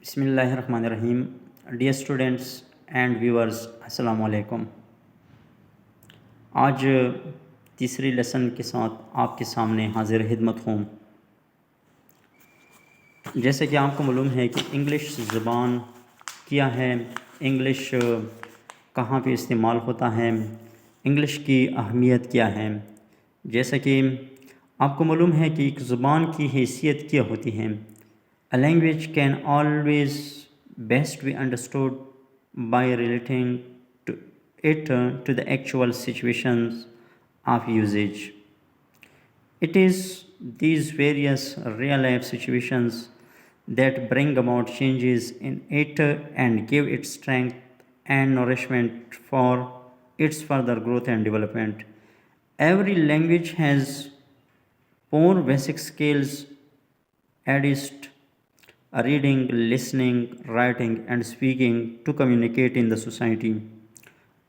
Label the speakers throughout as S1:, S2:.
S1: بسم اللہ الرحمن الرحیم. ڈیئر اسٹوڈینٹس اینڈ ویورز، السلام علیکم. آج تیسری لیسن کے ساتھ آپ کے سامنے حاضر خدمت ہوں. جیسے کہ آپ کو معلوم ہے کہ انگلش زبان کیا ہے، انگلش کہاں پہ استعمال ہوتا ہے، انگلش کی اہمیت کیا ہے. جیسا کہ آپ کو معلوم ہے کہ ایک زبان کی حیثیت کیا ہوتی ہے. A language can always best be understood by relating to it to the actual situations of usage. It is these various real-life situations that bring about changes in it and give it strength and nourishment for its further growth and development. Every language has four basic skills: adist, reading, listening, writing, and speaking to communicate in the society.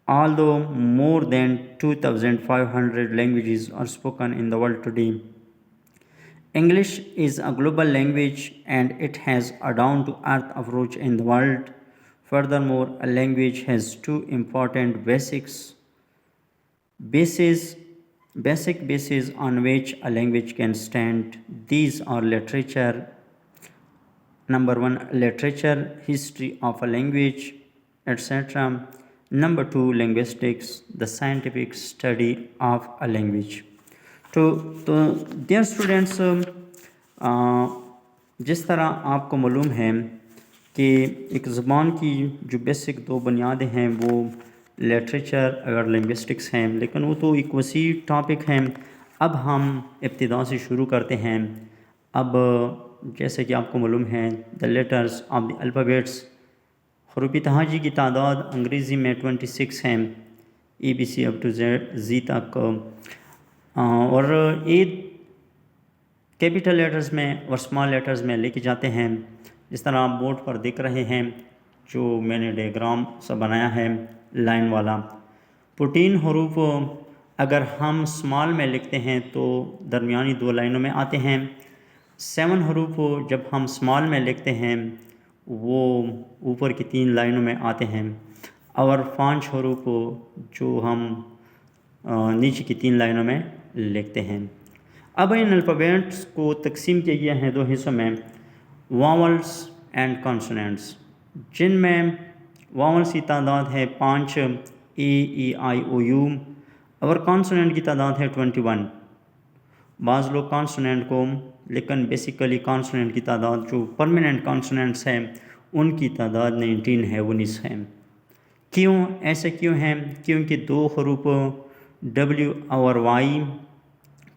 S1: Although more than 2,500 languages are spoken in the world today, English is a global language and it has a down-to-earth approach in the world. Furthermore, a language has two important basic bases on which a language can stand. These are literature. Number one, literature, history of a language, etc. Number two, linguistics, the scientific study of a language. تو dear students, جس طرح آپ کو معلوم ہے کہ ایک زبان کی جو بیسک دو بنیادیں ہیں وہ لٹریچر اور لنگوسٹکس ہیں، لیکن وہ تو ایک وسیع ٹاپک ہے. اب ہم ابتدا سے شروع کرتے ہیں. اب جیسے کہ آپ کو معلوم ہے the letters of the alphabets, حروف تہاجی کی تعداد انگریزی میں 26 ہیں، اے بی سی اپ ٹو زی تک، اور یہ کیپیٹل لیٹرز میں اور اسمال لیٹرز میں لے کے جاتے ہیں. جس طرح آپ بورڈ پر دیکھ رہے ہیں جو میں نے ڈیاگرام سا بنایا ہے لائن والا. 14 حروف اگر ہم اسمال میں لکھتے ہیں تو درمیانی دو لائنوں میں آتے ہیں. 7 حروف جب ہم اسمال میں لکھتے ہیں وہ اوپر کی 3 لائنوں میں آتے ہیں، اور 5 حروف جو ہم نیچے کی 3 لائنوں میں لکھتے ہیں. اب ان الفابیٹس کو تقسیم کیا گیا ہے 2 حصوں میں، واولس اینڈ کانسوننٹس، جن میں واولس کی تعداد ہے 5، اے ای آئی او یو، اور کانسوننٹ کی تعداد ہے 21. بعض لوگ کانسوننٹ کو، لیکن بیسیکلی کانسوننٹ کی تعداد جو پرماننٹ کانسوننٹس ہیں ان کی تعداد 19 ہے، 19 ہے. کیوں ایسے کیوں ہیں؟ کیونکہ 2 حروف ڈبلیو اور وائی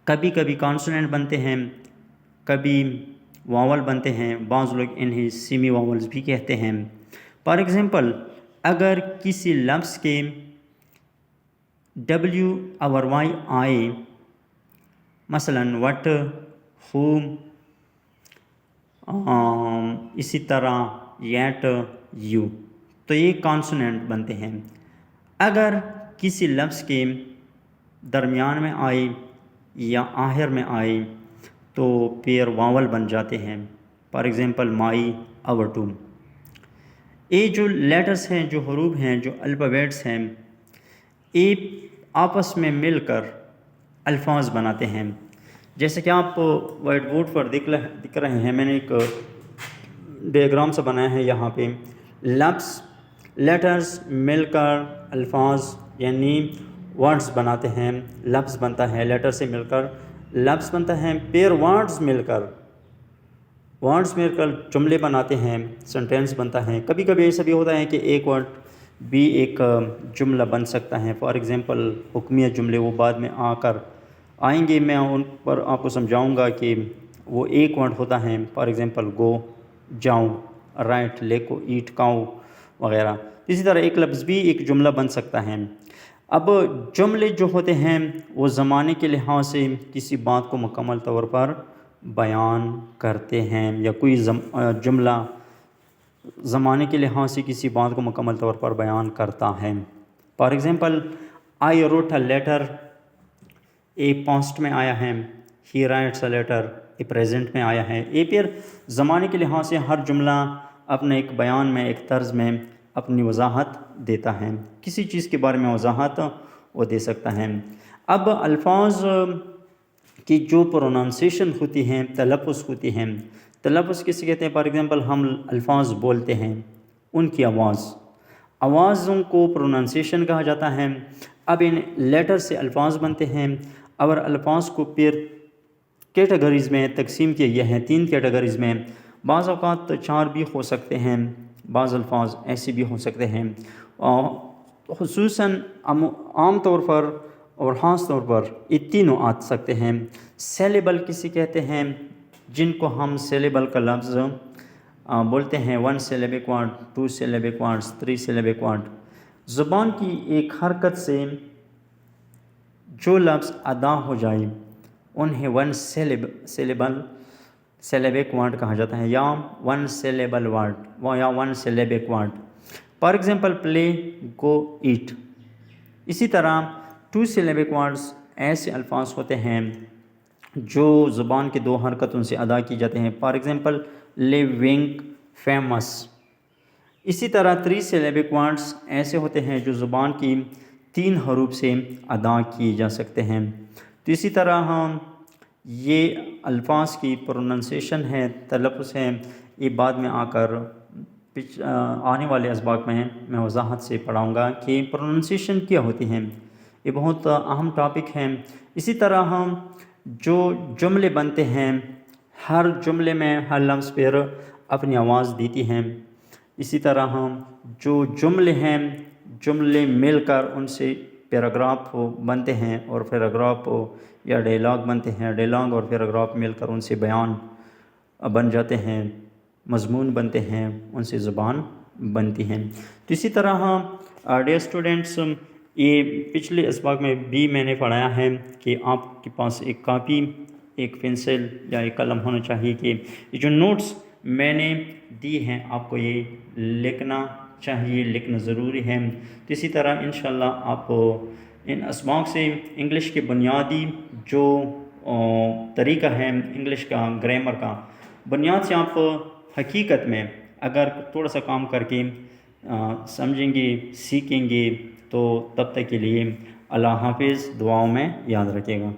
S1: کبھی کبھی کانسوننٹ بنتے ہیں، کبھی واول بنتے ہیں. بعض لوگ انہیں سیمی واولز بھی کہتے ہیں. فار ایگزامپل، اگر کسی لفظ کے ڈبلیو اور وائی آئے، مثلا وٹ، ہوم، اسی طرح یٹ، یو، تو یہ کانسوننٹ بنتے ہیں. اگر کسی لفظ کے درمیان میں آئے یا آخر میں آئے تو پھر واول بن جاتے ہیں. فار ایگزامپل مائی، اور ٹو. یہ جو لیٹرز ہیں، جو حروف ہیں، جو الفابیٹس ہیں، یہ آپس میں مل کر الفاظ بناتے ہیں. جیسے کہ آپ وائٹ بورڈ پر دکھ رہے ہیں، میں نے ایک ڈیاگرام سے بنایا ہے. یہاں پہ لفظ، لیٹرز مل کر الفاظ یعنی ورڈز بناتے ہیں. لفظ بنتا ہے لیٹر سے مل کر، لفظ بنتا ہے، پھر ورڈز مل کر جملے بناتے ہیں، سنٹینس بنتا ہے. کبھی کبھی ایسا بھی ہوتا ہے کہ ایک ورڈ بھی ایک جملہ بن سکتا ہے. فار ایگزامپل حکمیہ جملے وہ بعد میں آئیں گے، میں ان پر آپ کو سمجھاؤں گا کہ وہ ایک ورڈ ہوتا ہے. فار ایگزامپل گو، جاؤں، رائٹ، لیکو، ایٹ، کاؤ وغیرہ. اسی طرح ایک لفظ بھی ایک جملہ بن سکتا ہے. اب جملے جو ہوتے ہیں وہ زمانے کے لحاظ سے کسی بات کو مکمل طور پر بیان کرتے ہیں، یا کوئی جملہ زمانے کے لحاظ سے کسی بات کو مکمل طور پر بیان کرتا ہے. For example I wrote a letter, a past میں آیا ہے، he writes a letter, a present میں آیا ہے. یہ پھر زمانے کے لحاظ سے ہر جملہ اپنے ایک بیان میں ایک طرز میں اپنی وضاحت دیتا ہے، کسی چیز کے بارے میں وضاحت وہ دے سکتا ہے۔ اب الفاظ کی جو پروننسیشن ہوتی ہیں، تلفظ ہوتی ہیں، تلفظ کسے کہتے ہیں؟ فار ایگزامپل ہم الفاظ بولتے ہیں، ان کی آوازوں کو پروننسیشن کہا جاتا ہے۔ اب ان لیٹر سے الفاظ بنتے ہیں، اور الفاظ کو پھر کیٹیگریز میں تقسیم کیا گیا ہے، 3 کیٹیگریز میں۔ بعض اوقات 4 بھی ہو سکتے ہیں، بعض الفاظ ایسے بھی ہو سکتے ہیں، خصوصاً عام طور پر اور خاص طور پر یہ تینوں آ سکتے ہیں۔ سیلیبل کسی کہتے ہیں، جن کو ہم سیلیبل کا لفظ بولتے ہیں، 1 syllabic word، 2 syllabic words، 3 syllabic word۔ زبان کی ایک حرکت سے جو لفظ ادا ہو جائے انہیں 1 syllabic word کہا جاتا ہے، یا 1 syllable word یا 1 syllabic word۔ For example play، go، eat۔ اسی طرح 2 syllabic words ایسے الفاظ ہوتے ہیں جو زبان کے 2 حرکتوں سے ادا کی جاتے ہیں، for example live، wink، famous۔ اسی طرح 3 syllabic words ایسے ہوتے ہیں جو زبان کی 3 حروف سے ادا کیے جا سکتے ہیں۔ تو اسی طرح ہم یہ الفاظ کی پروننسیشن ہے، تلفظ ہے، یہ بعد میں آ کر آنے والے اسباق میں وضاحت سے پڑھاؤں گا کہ پروننسیشن کیا ہوتی ہیں، یہ بہت اہم ٹاپک ہے۔ اسی طرح ہم جو جملے بنتے ہیں، ہر جملے میں ہر لفظ پر اپنی آواز دیتی ہیں۔ اسی طرح ہم جو جملے ہیں، جملے مل کر ان سے پیراگراف بنتے ہیں، اور پیراگراف یا ڈائلاگ بنتے ہیں، ڈائلاگ اور پیراگراف مل کر ان سے بیان بن جاتے ہیں، مضمون بنتے ہیں، ان سے زبان بنتی ہیں۔ تو اسی طرح ڈیئر اسٹوڈنٹس، یہ پچھلے اسباق میں بھی میں نے پڑھایا ہے کہ آپ کے پاس ایک کاپی، ایک پنسل یا ایک قلم ہونا چاہیے کہ یہ جو نوٹس میں نے دی ہیں آپ کو یہ لکھنا چاہیے، لکھنا ضروری ہے۔ تو اسی طرح انشاءاللہ آپ ان اسباق سے انگلش کے بنیادی جو طریقہ ہے انگلش کا، گرامر کا بنیاد سے آپ حقیقت میں اگر تھوڑا سا کام کر کے سمجھیں گے، سیکھیں گے، تو تب تک کے لیے اللہ حافظ، دعاؤں میں یاد رکھے گا۔